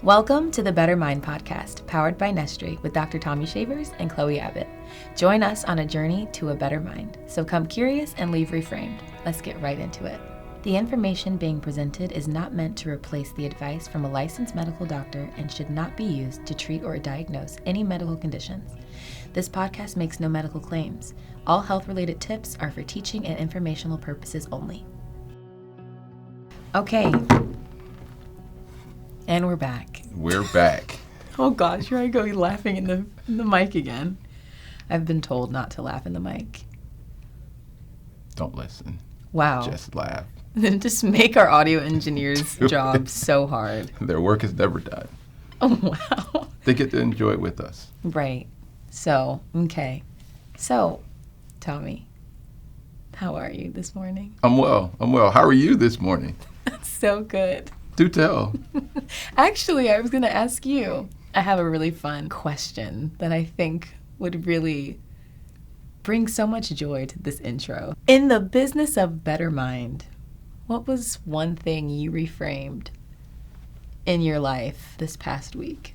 Welcome to the Better Mind podcast, powered by Nestry with Dr. Tommy Shavers and Chloe Abbott. Join us on a journey to a better mind. So come curious and leave reframed. Let's get right into it. The information being presented is not meant to replace the advice from a licensed medical doctor and should not be used to treat or diagnose any medical conditions. This podcast makes no medical claims. All health-related tips are for teaching and informational purposes only. Okay. And we're back. We're back. Oh gosh, here I go laughing in the mic again. I've been told not to laugh in the mic. Don't listen. Wow. Just laugh. Just make our audio engineers' job so hard. Their work is never done. Oh, wow. They get to enjoy it with us. Right. So, okay. So, Tommy, how are you this morning? I'm well. How are you this morning? So good. Do tell. Actually, I was going to ask you. I have a really fun question that I think would really bring so much joy to this intro. In the business of Better Mind, what was one thing you reframed in your life this past week?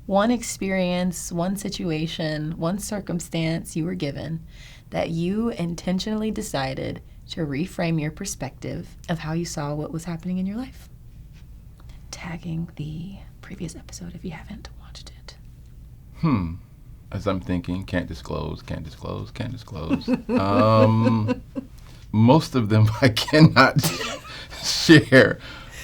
One experience, one situation, one circumstance you were given that you intentionally decided to reframe your perspective of how you saw what was happening in your life. Tagging the previous episode if you haven't watched it. As I'm thinking, can't disclose. Most of them I cannot share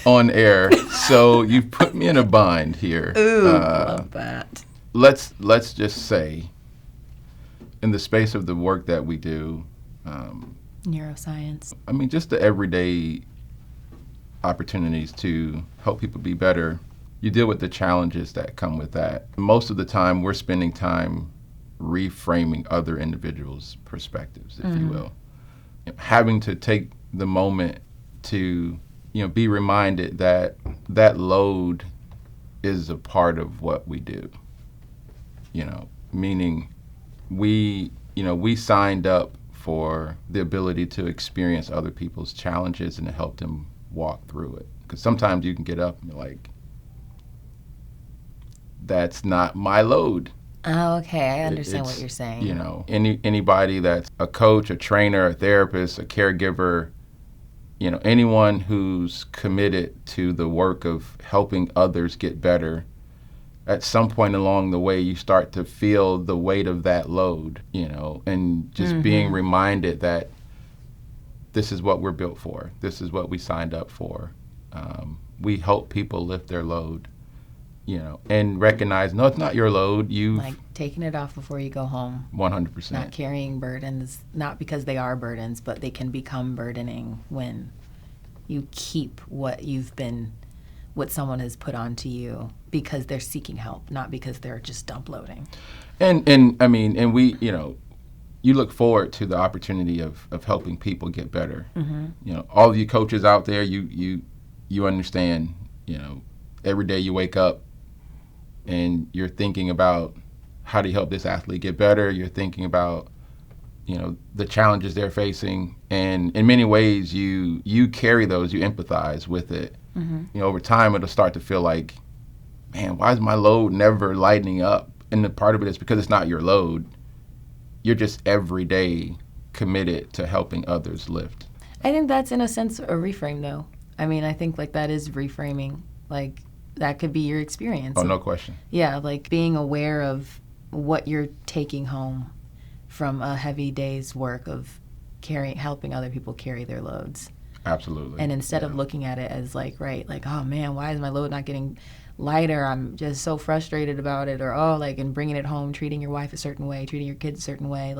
on air, so you've put me in a bind here. Ooh, love that. Let's just say, in the space of the work that we do, Neuroscience. I mean, just the everyday opportunities to help people be better, you deal with the challenges that come with that. Most of the time, we're spending time reframing other individuals' perspectives, if you will. Having to take the moment to, be reminded that that load is a part of what we do. Meaning we signed up for the ability to experience other people's challenges and to help them walk through it. Because sometimes you can get up and be like, that's not my load. Oh, okay. I understand what you're saying. Anybody that's a coach, a trainer, a therapist, a caregiver, anyone who's committed to the work of helping others get better, at some point along the way, you start to feel the weight of that load, and just being reminded that this is what we're built for. This is what we signed up for. We help people lift their load, and recognize, no, it's not your load. Like taking it off before you go home. 100%. Not carrying burdens, not because they are burdens, but they can become burdening when you keep what someone has put onto you because they're seeking help, not because they're just dump loading. And we, you look forward to the opportunity of helping people get better. All of you coaches out there, you understand, every day you wake up and you're thinking about how do you help this athlete get better. You're thinking about, the challenges they're facing. And in many ways, you carry those, you empathize with it. Over time, it'll start to feel like, man, why is my load never lightening up? And the part of it is because it's not your load. You're just every day committed to helping others lift. I think that's, in a sense, a reframe, though. I mean, I think, that is reframing. That could be your experience. Oh, no question. Yeah, being aware of what you're taking home from a heavy day's work of helping other people carry their loads. Absolutely. And instead of looking at it as oh man, why is my load not getting lighter? I'm just so frustrated about it. Or, and bringing it home, treating your wife a certain way, treating your kids a certain way.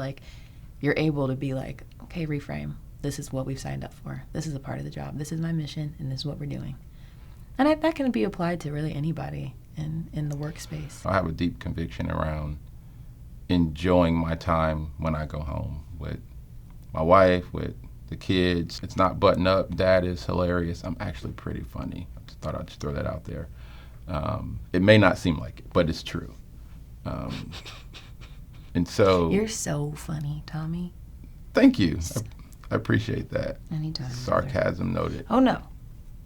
You're able to be okay, reframe. This is what we've signed up for. This is a part of the job. This is my mission, and this is what we're doing. And that can be applied to really anybody in the workspace. I have a deep conviction around enjoying my time when I go home with my wife, with the kids. It's not button up. Dad is hilarious. I'm actually pretty funny. I just thought I'd just throw that out there. It may not seem like it, but it's true. And so... You're so funny, Tommy. Thank you. I appreciate that. Anytime. Sarcasm noted. Oh, no.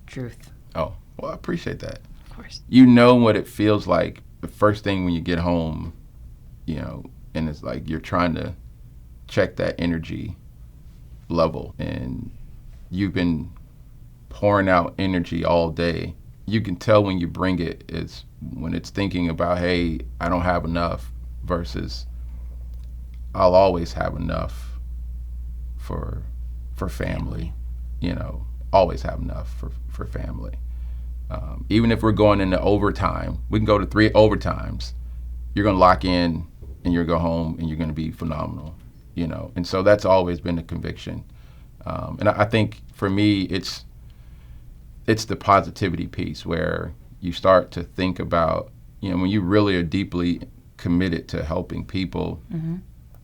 Truth. Oh, well, I appreciate that. course. You know what it feels like the first thing when you get home, you know, and it's like you're trying to check that energy level, and you've been pouring out energy all day. You can tell when you bring it is when it's thinking about, hey, I don't have enough, versus I'll always have enough for family. You know, always have enough for family. Even if we're going into overtime, we can go to 3 overtimes. You're going to lock in and you're going to go home and you're going to be phenomenal, you know. And so that's always been a conviction. And I think for me, it's the positivity piece where you start to think about, you know, when you really are deeply committed to helping people,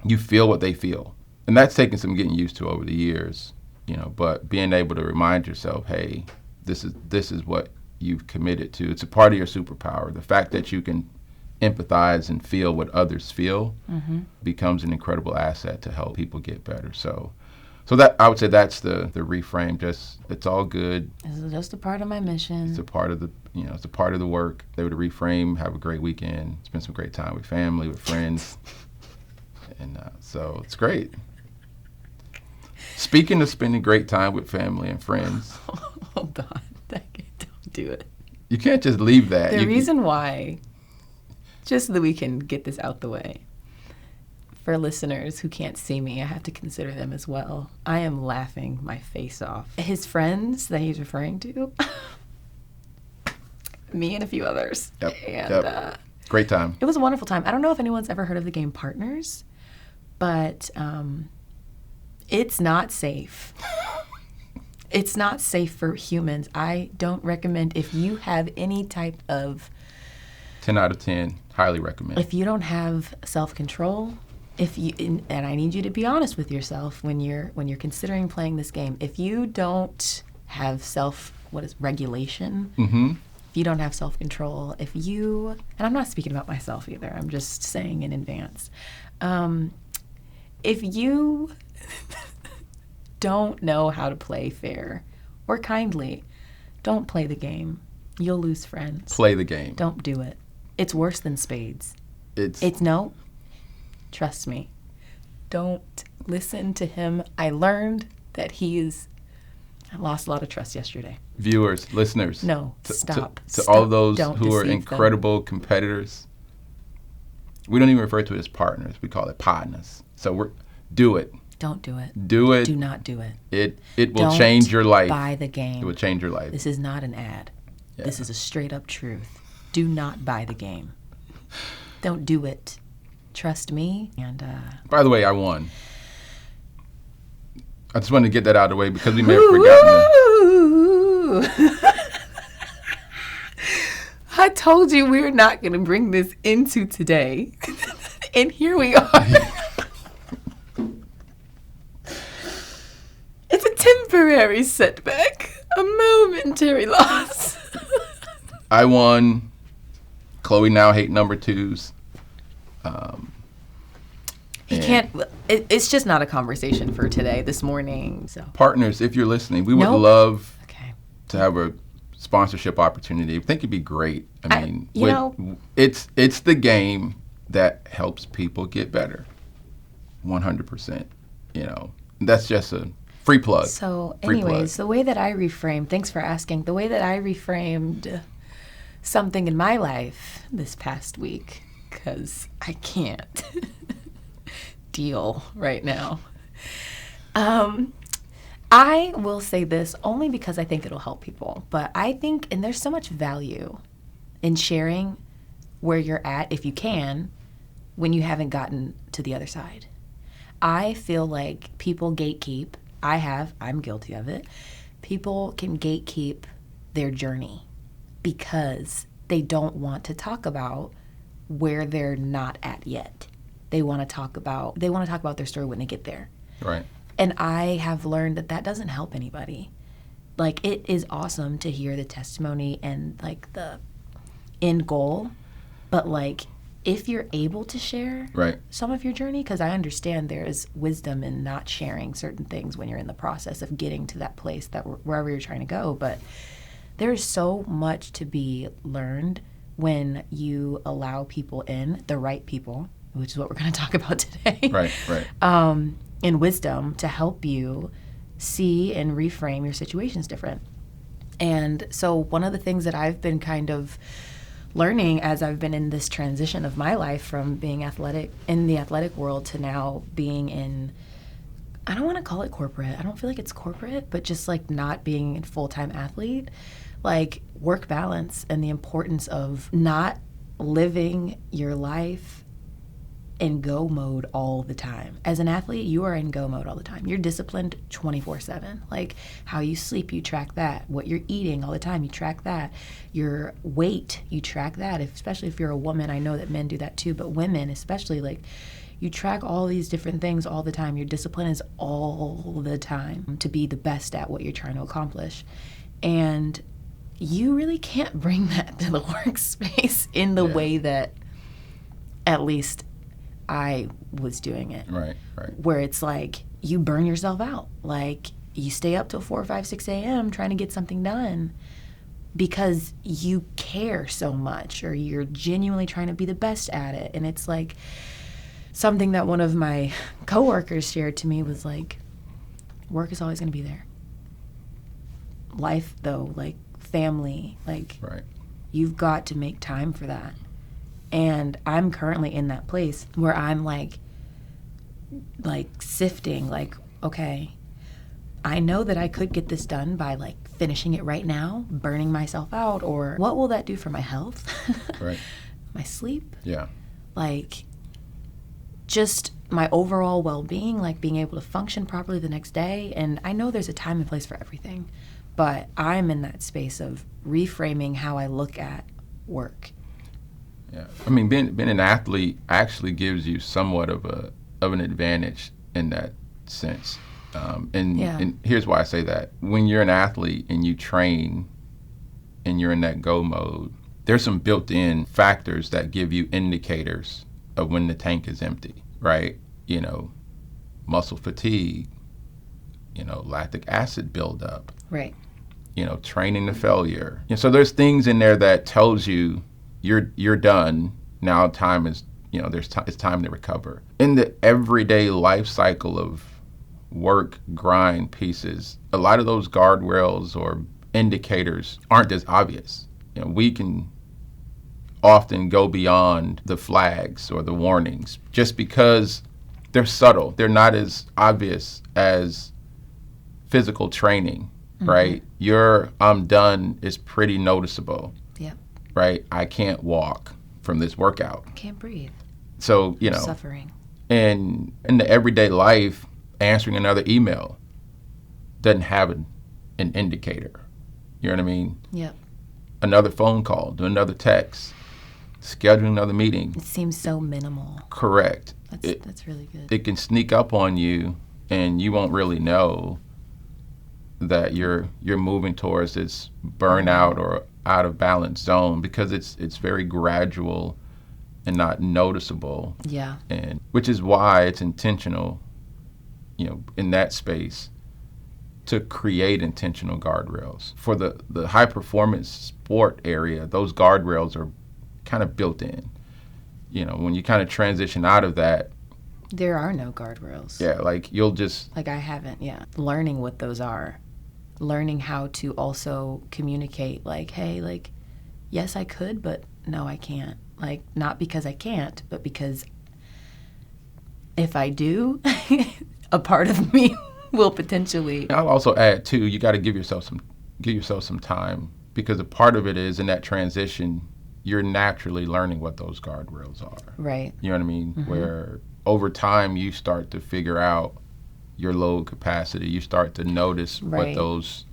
you feel what they feel. And that's taken some getting used to over the years, you know, but being able to remind yourself, hey, this is what you've committed to. It's a part of your superpower. The fact that you can empathize and feel what others feel becomes an incredible asset to help people get better. So that, I would say, that's the reframe. Just, it's all good. This is just a part of my mission. It's a part of the, you know, it's a part of the work. They would reframe, have a great weekend, spend some great time with family, with friends. And so it's great. Speaking of spending great time with family and friends. Hold on. Don't do it. You can't just leave that. The reason why, just so that we can get this out the way, for listeners who can't see me, I have to consider them as well. I am laughing my face off. His friends that he's referring to, me and a few others. Yep. And great time. It was a wonderful time. I don't know if anyone's ever heard of the game Partners, but it's not safe. It's not safe for humans. I don't recommend, if you have any type of 10 out of 10, highly recommend. If you don't have self-control, and I need you to be honest with yourself when you're considering playing this game. If you don't have regulation, if you don't have self-control, and I'm not speaking about myself either, I'm just saying in advance. If you don't know how to play fair or kindly, don't play the game. You'll lose friends. Play the game. Don't do it. It's worse than spades. It's no. Trust me. Don't listen to him. I learned that I lost a lot of trust yesterday. Viewers, listeners. No, stop. To all of those Don't who are deceive incredible competitors, we don't even refer to it as partners. We call it partners. So do it. Don't do it. Do it. Do not do it. It will change your life. Buy the game. It will change your life. This is not an ad. Yeah. This is a straight up truth. Do not buy the game. Don't do it. Trust me. And by the way, I won. I just wanted to get that out of the way because we may have forgotten it. I told you we were not going to bring this into today. And here we are. It's a temporary setback, a momentary loss. I won. Chloe now hate number twos. You can't. It's just not a conversation for today, this morning. So partners, if you're listening, we would love okay. to have a sponsorship opportunity. I think it'd be great. I mean, know, it's the game that helps people get better. 100%. You know, that's just a free plug. So, anyways, the way that I reframed. Thanks for asking. The way that I reframed something in my life this past week, because I can't deal right now. I will say this only because I think it'll help people, but I think, and there's so much value in sharing where you're at, if you can, when you haven't gotten to the other side. I feel like people gatekeep. I'm guilty of it. People can gatekeep their journey because they don't want to talk about where they're not at yet. They want to talk about their story when they get there. Right. And I have learned that doesn't help anybody. Like, it is awesome to hear the testimony and like the end goal, but like if you're able to share some of your journey, because I understand there is wisdom in not sharing certain things when you're in the process of getting to that place that wherever you're trying to go, but there's so much to be learned when you allow people in, the right people, which is what we're going to talk about today. Right. And wisdom to help you see and reframe your situations different. And so one of the things that I've been kind of learning as I've been in this transition of my life from being athletic in the athletic world to now being in, I don't want to call it corporate. I don't feel like it's corporate, but just like not being a full-time athlete, like work balance and the importance of not living your life in go mode all the time. As an athlete, you are in go mode all the time. You're disciplined 24/7. Like how you sleep, you track that. What you're eating all the time, you track that. Your weight, you track that. Especially if you're a woman, I know that men do that too, but women especially, like you track all these different things all the time. Your discipline is all the time to be the best at what you're trying to accomplish. And you really can't bring that to the workspace in the way that at least I was doing it. Right. Where it's like you burn yourself out. Like you stay up till 4, 5, 6 a.m. trying to get something done because you care so much or you're genuinely trying to be the best at it. And it's like something that one of my coworkers shared to me was like, work is always going to be there. Life though, like family, like you've got to make time for that. And I'm currently in that place where I'm like sifting, like, okay, I know that I could get this done by like finishing it right now, burning myself out, or what will that do for my health? My sleep? Yeah. Like just my overall well-being, like being able to function properly the next day. And I know there's a time and place for everything, but I'm in that space of reframing how I look at work. Yeah, I mean, being an athlete actually gives you somewhat of an advantage in that sense. And here's why I say that. When you're an athlete and you train and you're in that go mode, there's some built-in factors that give you indicators of when the tank is empty, right? You know, muscle fatigue, you know, lactic acid buildup. Right. You know, training to failure. And so there's things in there that tells you you're done. Now time is, you know, it's time to recover. In the everyday life cycle of work grind pieces, a lot of those guardrails or indicators aren't as obvious. You know, we can often go beyond the flags or the warnings just because they're subtle. They're not as obvious as physical training, right? I'm done is pretty noticeable. Yeah. Right? I can't walk from this workout. Can't breathe. So, you know, suffering. And in the everyday life, answering another email doesn't have an indicator. You know what I mean? Yep. Another phone call, do another text, scheduling another meeting. It seems so minimal. Correct. That's really good. It can sneak up on you and you won't really know that you're moving towards this burnout or out of balance zone because it's very gradual and not noticeable. Yeah. And which is why it's intentional, you know, in that space to create intentional guardrails. For the high performance sport area, those guardrails are kind of built in. You know, when you kind of transition out of that, there are no guardrails. Yeah, like you'll just I haven't, learning what those are. Learning how to also communicate, like, hey, like, yes, I could, but no, I can't. Like, not because I can't, but because if I do, a part of me will potentially. I'll also add too, you got to give yourself some time, because a part of it is in that transition, you're naturally learning what those guardrails are. Right. You know what I mean? Where over time you start to figure out your load capacity. You start to notice what those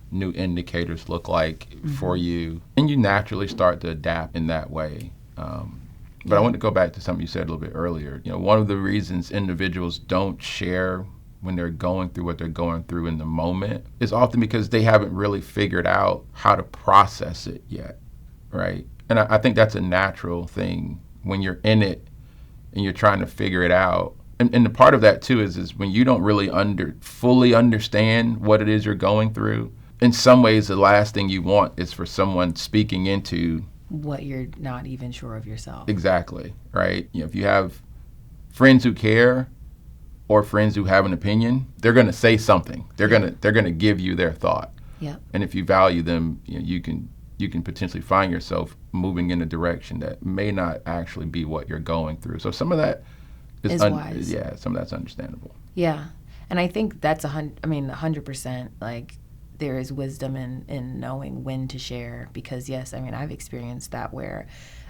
new indicators look like for you, and you naturally start to adapt in that way. But I want to go back to something you said a little bit earlier. You know, one of the reasons individuals don't share when they're going through what they're going through in the moment is often because they haven't really figured out how to process it yet, right? And I think that's a natural thing when you're in it and you're trying to figure it out. And the part of that too is when you don't really fully understand what it is you're going through, in some ways, the last thing you want is for someone speaking into what you're not even sure of yourself. Exactly, right? If you have friends who care or friends who have an opinion, they're going to say something. They're going to give you their thought. Yep. And if you value them, you can potentially find yourself moving in a direction that may not actually be what you're going through. So some of that is wise. Yeah, some of that's understandable. Yeah. And I think that's 100%, like, there is wisdom in knowing when to share, because yes, I've experienced that where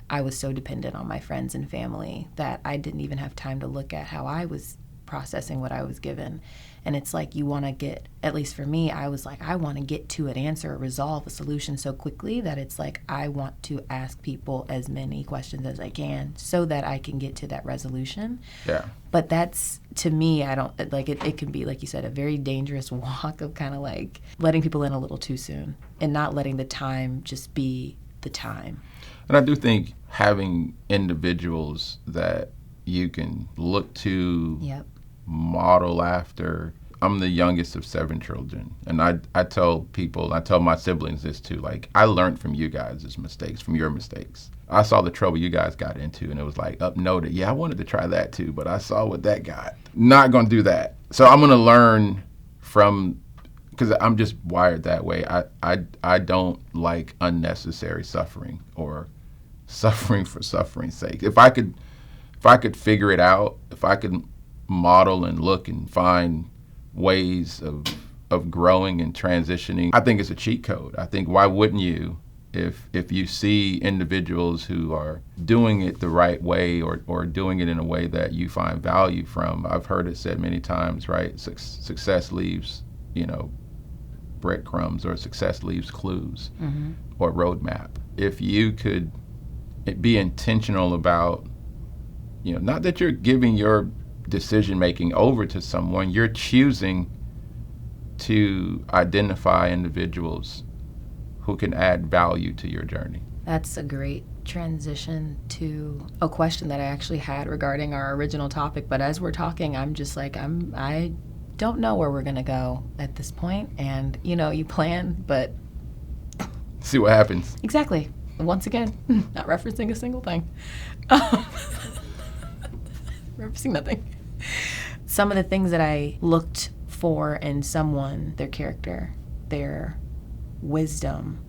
I was so dependent on my friends and family that I didn't even have time to look at how I was processing what I was given. And it's like you want to get, at least for me, I was like, I want to get to an answer, a resolve, a solution so quickly that it's like I want to ask people as many questions as I can so that I can get to that resolution. Yeah. But that's, to me, I don't, like, it can be, like you said, a very dangerous walk of kind of like letting people in a little too soon and not letting the time just be the time. And I do think having individuals that you can look to, Yep. model after. I'm the youngest of 7 children, and I tell people, I tell my siblings this too, like, I learned from you guys' mistakes, from your mistakes. I saw the trouble you guys got into, and it was like, noted, yeah, I wanted to try that too, but I saw what that got. Not going to do that. So I'm going to learn from, because I'm just wired that way. I don't like unnecessary suffering or suffering for suffering's sake. If I could figure it out, if I could model and look and find ways of growing and transitioning, I think it's a cheat code. I think, why wouldn't you, if you see individuals who are doing it the right way or doing it in a way that you find value from? I've heard it said many times, right? Success leaves, breadcrumbs, or success leaves clues, mm-hmm. or roadmap. If you could be intentional about, not that you're giving your decision making over to someone, you're choosing to identify individuals who can add value to your journey. That's a great transition to a question that I actually had regarding our original topic, but as we're talking, I'm just like, I don't know where we're gonna go at this point, and you plan, but see what happens. Exactly. Once again, not referencing a single thing. Referencing nothing. Some of the things that I looked for in someone, their character, their wisdom,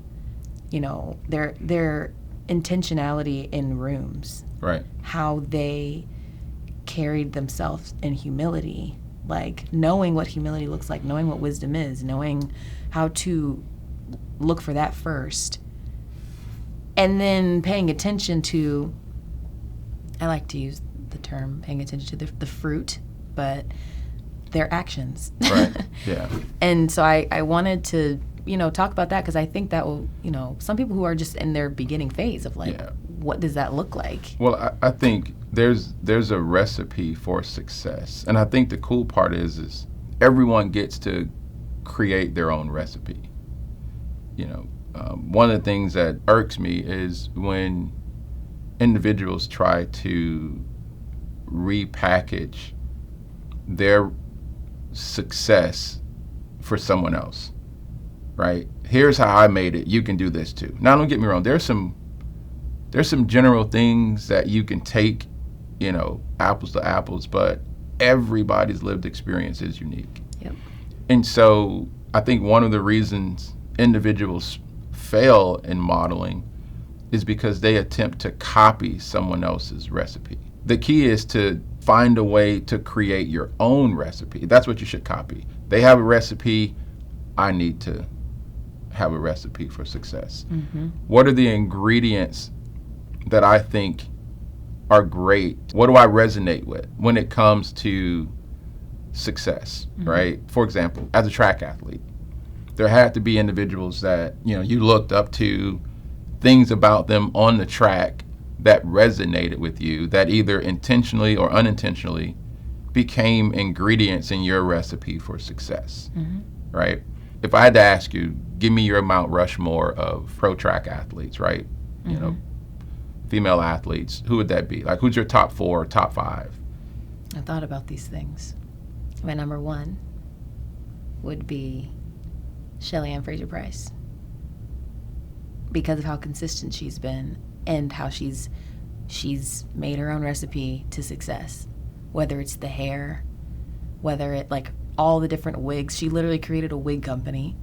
their intentionality in rooms. Right. How they carried themselves in humility, like knowing what humility looks like, knowing what wisdom is, knowing how to look for that first. And then paying attention to, I like to use the term paying attention to the fruit, but their actions. Right, yeah. And so I wanted to, talk about that, because I think that will, some people who are just in their beginning phase of like, what does that look like? Well, I think there's a recipe for success. And I think the cool part is everyone gets to create their own recipe. One of the things that irks me is when individuals try to repackage their success for someone else, right? Here's how I made it. You can do this too. Now, don't get me wrong. There's some general things that you can take, apples to apples, but everybody's lived experience is unique. Yep. And so I think one of the reasons individuals fail in modeling is because they attempt to copy someone else's recipe. The key is to find a way to create your own recipe. That's what you should copy. They have a recipe. I need to have a recipe for success. Mm-hmm. What are the ingredients that I think are great? What do I resonate with when it comes to success, mm-hmm. right? For example, as a track athlete, there had to be individuals that, you looked up to, things about them on the track that resonated with you, that either intentionally or unintentionally became ingredients in your recipe for success, mm-hmm. right? If I had to ask you, give me your Mount Rushmore of pro track athletes, right? Mm-hmm. Female athletes, who would that be? Like, who's your top 4 or top 5? I thought about these things. My number 1 would be Shelly Ann Fraser-Price. Because of how consistent she's been and how she's made her own recipe to success. Whether it's the hair, whether it, like, all the different wigs. She literally created a wig company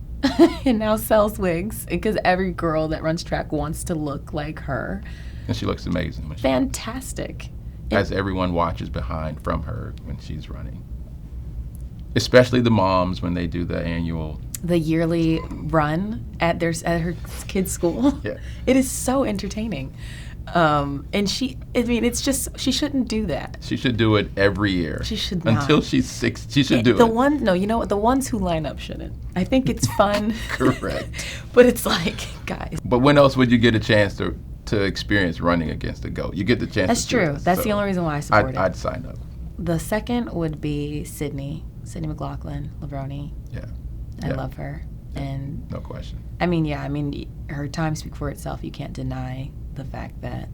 and now sells wigs because every girl that runs track wants to look like her. And she looks amazing. Fantastic. As everyone watches behind from her when she's running. Especially the moms when they do the yearly run at her kids' school. Yeah. It is so entertaining. And it's just, she shouldn't do that. She should do it every year. She should not. Until she's 6, she should do it. You know what? The ones who line up shouldn't. I think it's fun. Correct. But it's like, guys. But when else would you get a chance to experience running against a GOAT? You get the chance. That's true. That's the only reason why I support it. I'd sign up. The second would be Sydney McLaughlin, Levroni. Yeah. I love her. Yeah. And no question. Her time speaks for itself. You can't deny the fact that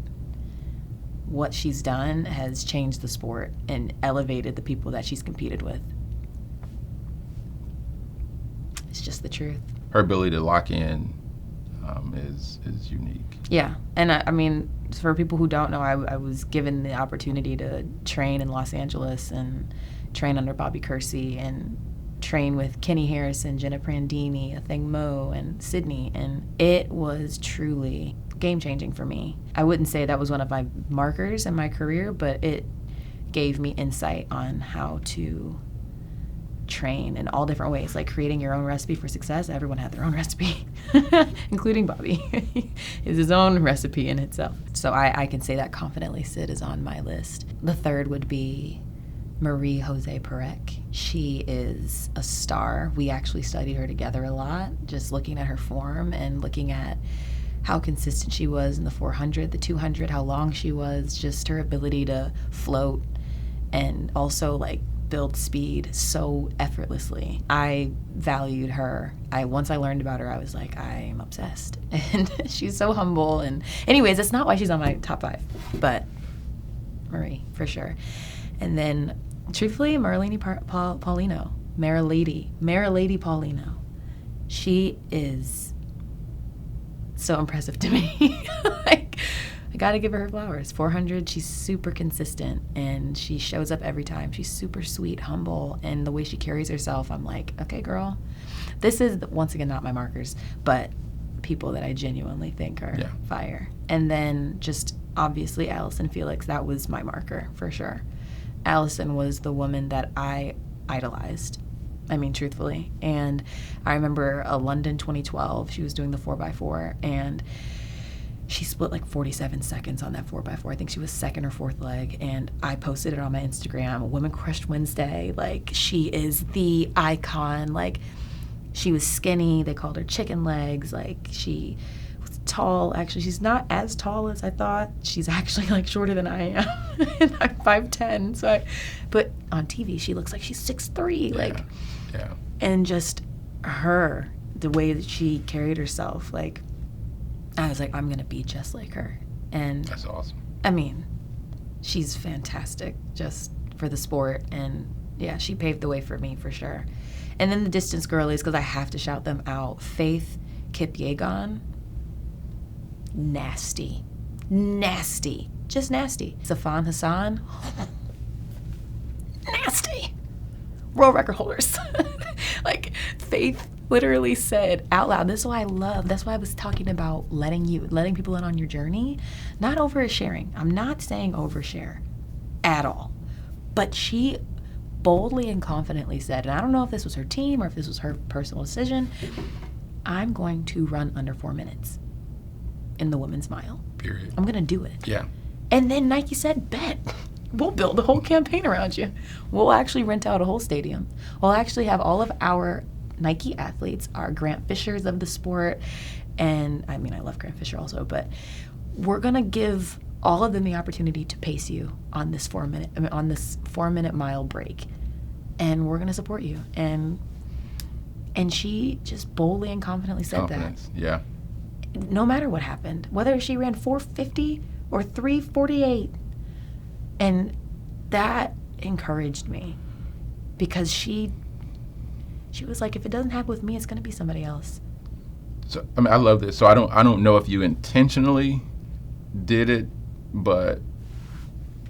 what she's done has changed the sport and elevated the people that she's competed with. It's just the truth. Her ability to lock in is unique. Yeah, and for people who don't know, I was given the opportunity to train in Los Angeles and train under Bobby Kersey and train with Kenny Harrison, Jenna Prandini, Athing Mo, and Sydney, and it was truly game-changing for me. I wouldn't say that was one of my markers in my career, but it gave me insight on how to train in all different ways, like creating your own recipe for success. Everyone had their own recipe, including Bobby. It's his own recipe in itself. So I can say that confidently. Sid is on my list. The third would be Marie Jose Perec. She is a star. We actually studied her together a lot, just looking at her form and looking at how consistent she was in the 400, the 200, how long she was, just her ability to float and also like build speed so effortlessly. I valued her. Once I learned about her, I was like, I'm obsessed. And she's so humble. And anyways, that's not why she's on my top 5, but Marie, for sure. And then, truthfully, Marilady Paulino. Marilady Paulino. She is so impressive to me. Like, I gotta give her flowers. 400, she's super consistent, and she shows up every time. She's super sweet, humble, and the way she carries herself, I'm like, okay, girl. This is, once again, not my markers, but people that I genuinely think are fire. And then, just obviously, Allison Felix, that was my marker, for sure. Allison was the woman that I idolized. Truthfully. And I remember London 2012, she was doing the 4x4, and she split like 47 seconds on that 4x4. I think she was second or fourth leg, and I posted it on my Instagram, Women Crushed Wednesday. Like, she is the icon. Like, she was skinny. They called her chicken legs. Like, she was tall. Actually, she's not as tall as I thought. She's actually like shorter than I am. And I'm 5'10". But on TV, she looks like she's 6'3". Like, yeah. And just her, the way that she carried herself, like, I was like, I'm going to be just like her. And that's awesome. She's fantastic just for the sport. And yeah, she paved the way for me for sure. And then the distance girlies, because I have to shout them out. Faith Kipyegon, nasty. Just nasty. Safan Hassan, nasty. World record holders. Like, Faith literally said out loud, this is what I love. That's why I was talking about letting people in on your journey. Not oversharing. I'm not saying overshare at all. But she boldly and confidently said, and I don't know if this was her team or if this was her personal decision, I'm going to run under 4 minutes in the women's mile. Period. I'm going to do it. Yeah. And then Nike said, bet. We'll build a whole campaign around you. We'll actually rent out a whole stadium. We'll actually have all of our Nike athletes, our Grant Fishers of the sport, and I love Grant Fisher also, but we're going to give all of them the opportunity to pace you on this 4 minute mile break. And we're going to support you. And she just boldly and confidently said that. Yeah. No matter what happened, whether she ran 4:50 or 3:48. And that encouraged me because she She was like, if it doesn't happen with me, it's going to be somebody else. So I mean, I love this. So I don't know if you intentionally did it, but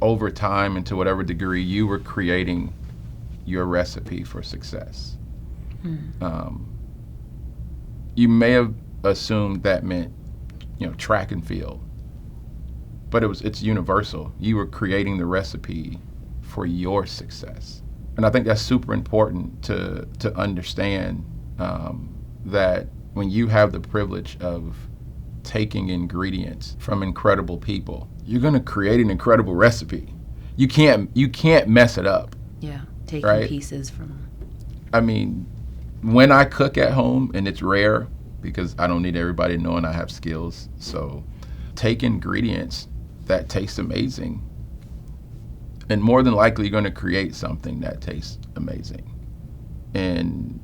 over time and to whatever degree, you were creating your recipe for success. You may have assumed that meant, track and field, but it's universal. You were creating the recipe for your success. And I think that's super important to understand, that when you have the privilege of taking ingredients from incredible people, you're going to create an incredible recipe. You can't mess it up. Yeah, taking right? pieces from. I mean, when I cook at home, and it's rare because I don't need everybody knowing I have skills, so take ingredients that taste amazing, and more than likely you're going to create something that tastes amazing. And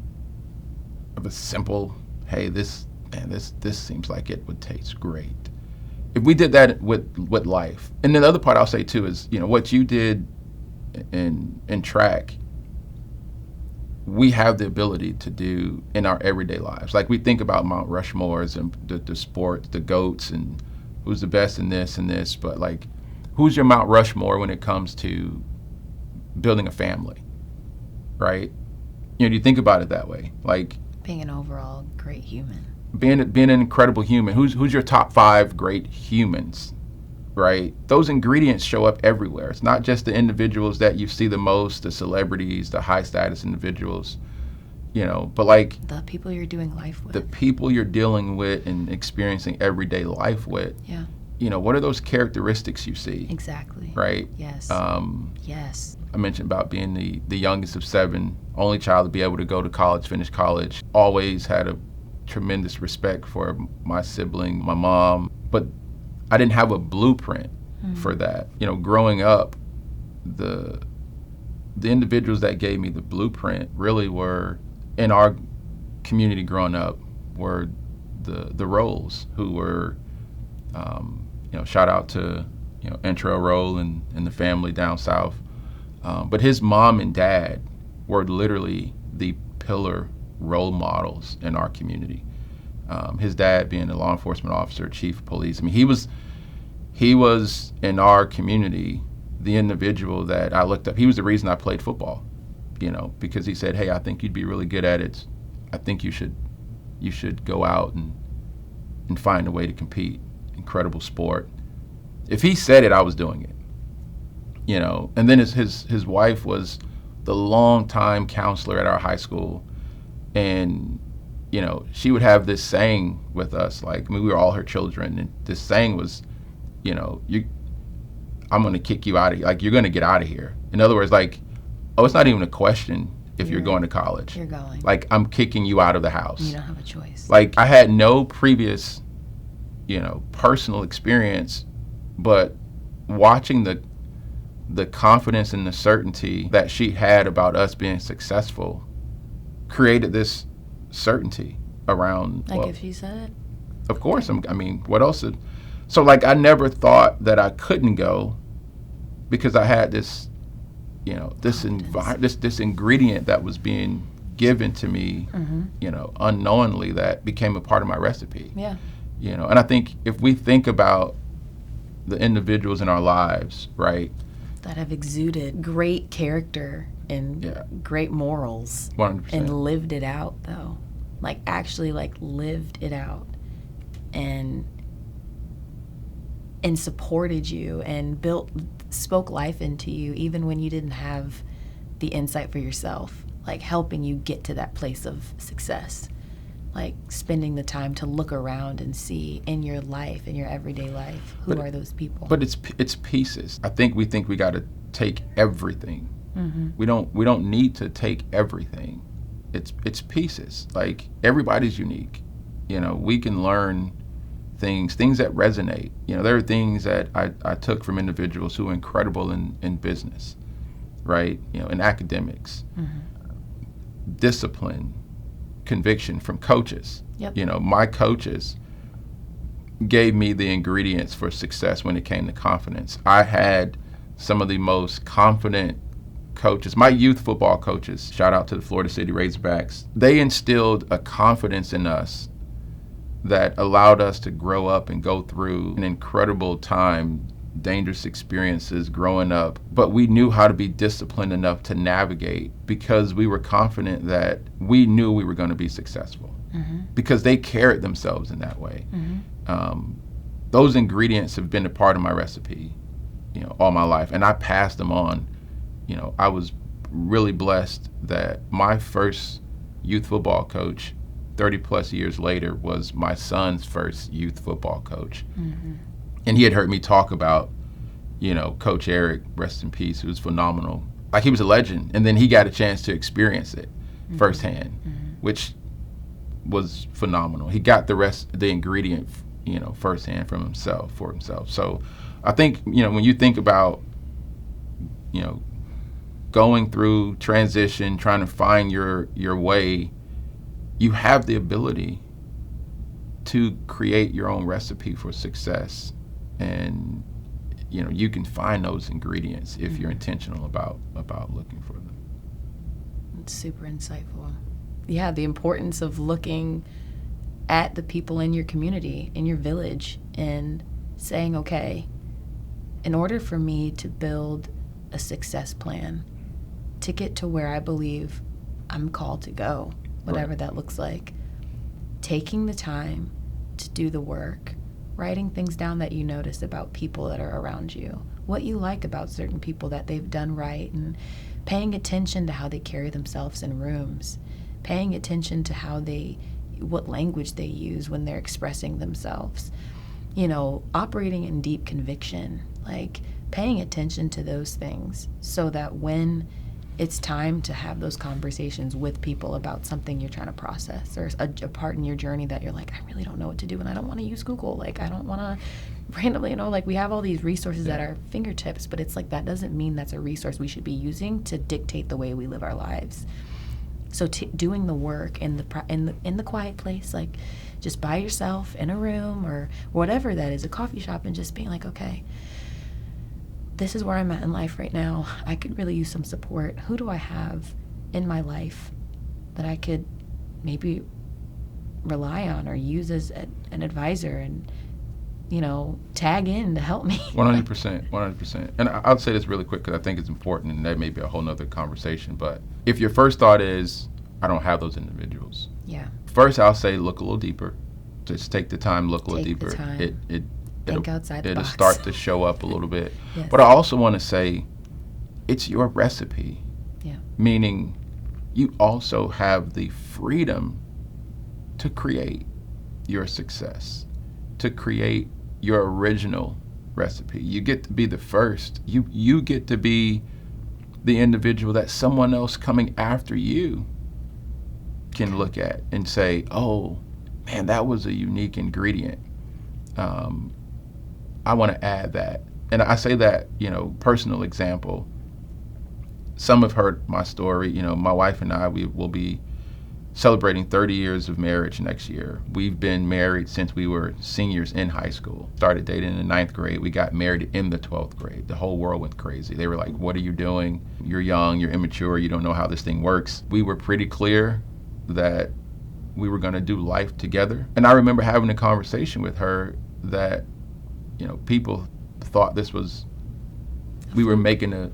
of a simple, hey, this seems like it would taste great. If we did that with life, and then the other part I'll say too is, what you did in track, we have the ability to do in our everyday lives. Like we think about Mount Rushmores and the sports, the GOATs, and who's the best in this and this, but like, who's your Mount Rushmore when it comes to building a family, right? You think about it that way, like being an overall great human. Being an incredible human. Who's your top 5 great humans, right? Those ingredients show up everywhere. It's not just the individuals that you see the most, the celebrities, the high status individuals, but like the people you're doing life with. The people you're dealing with and experiencing everyday life with. Yeah. What are those characteristics you see? Exactly. Right? Yes. Yes. I mentioned about being the youngest of 7, only child to be able to go to college, finish college. Always had a tremendous respect for my sibling, my mom, but I didn't have a blueprint for that. Growing up, the individuals that gave me the blueprint really were, in our community growing up, were the Rolls, who were, shout out to, Entrell Roll and the family down south. But his mom and dad were literally the pillar role models in our community. His dad being a law enforcement officer, chief of police. I mean, he was in our community the individual that I looked up. He was the reason I played football, because he said, hey, I think you'd be really good at it. I think you should go out and find a way to compete. Incredible sport. If he said it, I was doing it. And then his wife was the longtime counselor at our high school. And, she would have this saying with us, like, we were all her children. And this saying was, I'm going to kick you out of here. Like, you're going to get out of here. In other words, like, it's not even a question if you're going to college. You're going. Like, I'm kicking you out of the house. You don't have a choice. Like, I had no previous, personal experience, but watching the confidence and the certainty that she had about us being successful created this certainty around. Like, if she said it? Of course. What else? So, like, I never thought that I couldn't go because I had this, this ingredient that was being given to me, unknowingly, that became a part of my recipe. Yeah. And I think if we think about the individuals in our lives, right, that have exuded great character and great morals 100%. And lived it out, though, like actually lived it out and supported you and spoke life into you even when you didn't have the insight for yourself, like helping you get to that place of success, like spending the time to look around and see in your life, in your everyday life, who are those people. But it's pieces. I think we got to take everything. Mm-hmm. We don't need to take everything. It's pieces. Like, everybody's unique. We can learn things that resonate. There are things that I took from individuals who are incredible in business, right? In academics, discipline, conviction from coaches. Yep. My coaches gave me the ingredients for success when it came to confidence. I had some of the most confident coaches, my youth football coaches, shout out to the Florida City Razorbacks, they instilled a confidence in us that allowed us to grow up and go through an incredible time, dangerous experiences growing up. But we knew how to be disciplined enough to navigate because we were confident that we knew we were going to be successful because they carried themselves in that way. Those ingredients have been a part of my recipe, all my life, and I passed them on. I was really blessed that my first youth football coach 30 plus years later was my son's first youth football coach. And he had heard me talk about, Coach Eric, rest in peace, who was phenomenal. Like, he was a legend. And then he got a chance to experience it firsthand, which was phenomenal. He got the ingredient, firsthand for himself. So I think, when you think about, going through transition, trying to find your way, you have the ability to create your own recipe for success. And, you can find those ingredients if you're intentional about looking for them. It's super insightful. Yeah, the importance of looking at the people in your community, in your village, and saying, okay, in order for me to build a success plan to get to where I believe I'm called to go, whatever that looks like, taking the time to do the work, writing things down that you notice about people that are around you, what you like about certain people that they've done right, and paying attention to how they carry themselves in rooms, paying attention to what language they use when they're expressing themselves, operating in deep conviction, like paying attention to those things so that when it's time to have those conversations with people about something you're trying to process, or a part in your journey that you're like, I really don't know what to do and I don't want to use Google. Like, I don't want to randomly, we have all these resources at our fingertips, but it's like, that doesn't mean that's a resource we should be using to dictate the way we live our lives. So doing the work in the quiet place, like just by yourself in a room or whatever that is, a coffee shop, and just being like, okay, this is where I'm at in life right now. I could really use some support. Who do I have in my life that I could maybe rely on or use as an advisor and, tag in to help me? 100%. And I'll say this really quick because I think it's important, and that may be a whole nother conversation. But if your first thought is, I don't have those individuals. Yeah. First, I'll say look a little deeper. Just take the time, look a little deeper. Think outside the box. It'll start to show up a little bit. Yes. But I also want to say it's your recipe. Yeah. Meaning you also have the freedom to create your success, to create your original recipe. You get to be the first. You get to be the individual that someone else coming after you can look at and say, oh, man, that was a unique ingredient. I want to add that. And I say that, personal example. Some have heard my story. My wife and I, we will be celebrating 30 years of marriage next year. We've been married since we were seniors in high school. Started dating in the 9th grade. We got married in the 12th grade. The whole world went crazy. They were like, what are you doing? You're young, you're immature, you don't know how this thing works. We were pretty clear that we were going to do life together. And I remember having a conversation with her that, people thought we were making a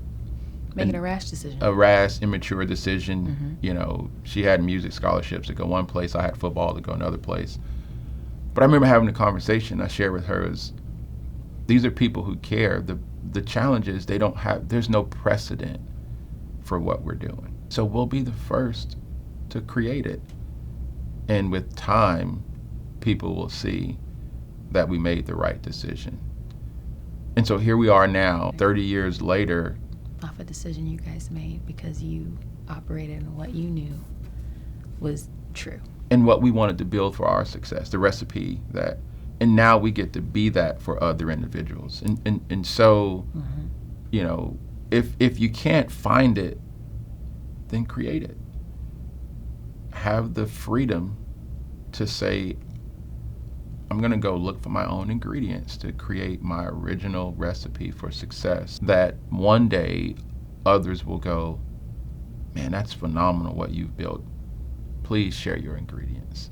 rash decision. A rash, immature decision. She had music scholarships to go one place. I had football to go another place. But I remember having a conversation I shared with her is, these are people who care. The challenge is there's no precedent for what we're doing. So we'll be the first to create it. And with time, people will see that we made the right decision. And so here we are now, 30 years later. Off a decision you guys made because you operated in what you knew was true. And what we wanted to build for our success, the recipe and now we get to be that for other individuals. And so, if you can't find it, then create it. Have the freedom to say, I'm going to go look for my own ingredients to create my original recipe for success that one day others will go, man, that's phenomenal what you've built. Please share your ingredients.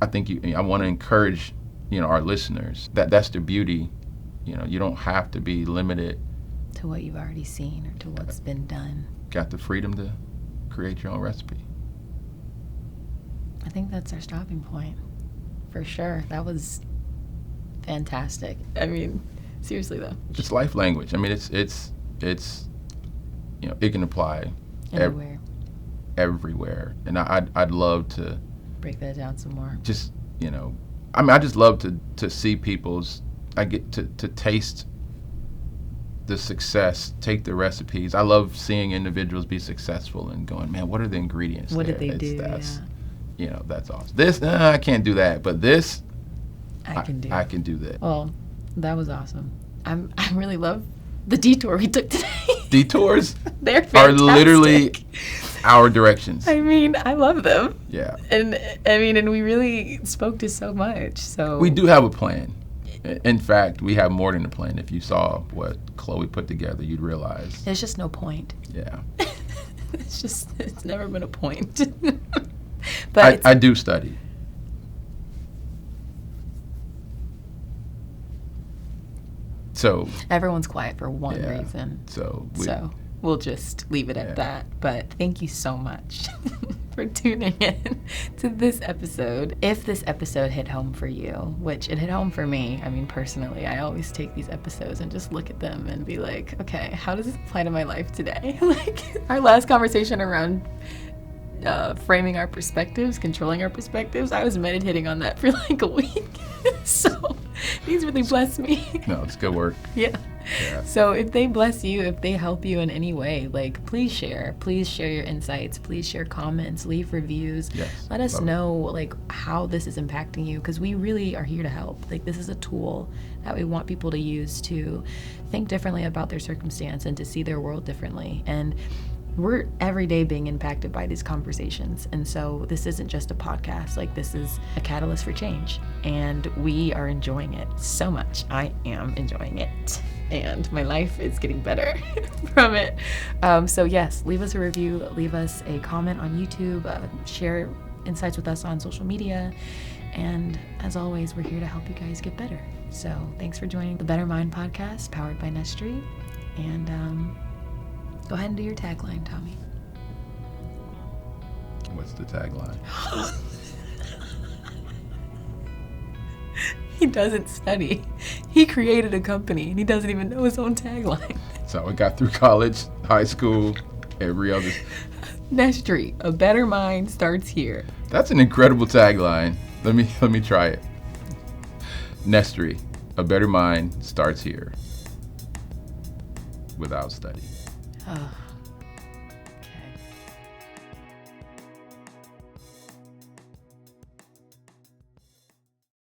I think I want to encourage, our listeners that's the beauty. You don't have to be limited to what you've already seen or to what's been done. Got the freedom to create your own recipe. I think that's our stopping point, for sure. That was fantastic. I mean, seriously though. It's life language. I mean, it's it can apply everywhere. And I'd love to break that down some more. Just I just love to see I get to taste the success, take the recipes. I love seeing individuals be successful and going, man, what are the ingredients? What there? did they do? That's awesome. This, I can't do that, but this, I can do. I can do that. Well, that was awesome. I really love the detour we took today. Detours They're fantastic. Are literally our directions. I mean, I love them. Yeah. And we really spoke to so much. So we do have a plan. In fact, we have more than a plan. If you saw what Chloe put together, you'd realize. There's just no point. Yeah. It's never been a point. But I do study. So everyone's quiet for one reason. So we'll just leave it at that. But thank you so much for tuning in to this episode. If this episode hit home for you, which it hit home for me, I mean, personally, I always take these episodes and just look at them and be like, okay, how does this apply to my life today? Like our last conversation around framing our perspectives, controlling our perspectives, I was meditating on that for like a week. So these really bless me. No, it's good work. Yeah. So if they bless you, if they help you in any way, like please share your insights, please share comments, leave reviews. Yes, let us know like how this is impacting you, because we really are here to help. Like this is a tool that we want people to use to think differently about their circumstance and to see their world differently. And we're every day being impacted by these conversations. And so this isn't just a podcast, like this is a catalyst for change. And we are enjoying it so much. I am enjoying it. And my life is getting better from it. So yes, leave us a review, leave us a comment on YouTube, share insights with us on social media. And as always, we're here to help you guys get better. So thanks for joining the Better Mind podcast powered by Nestry. And go ahead and do your tagline, Tommy. What's the tagline? He doesn't study. He created a company and he doesn't even know his own tagline. So I got through college, high school, every other. Nestry, a better mind starts here. That's an incredible tagline. Let me try it. Nestry, a better mind starts here. Without study. Oh.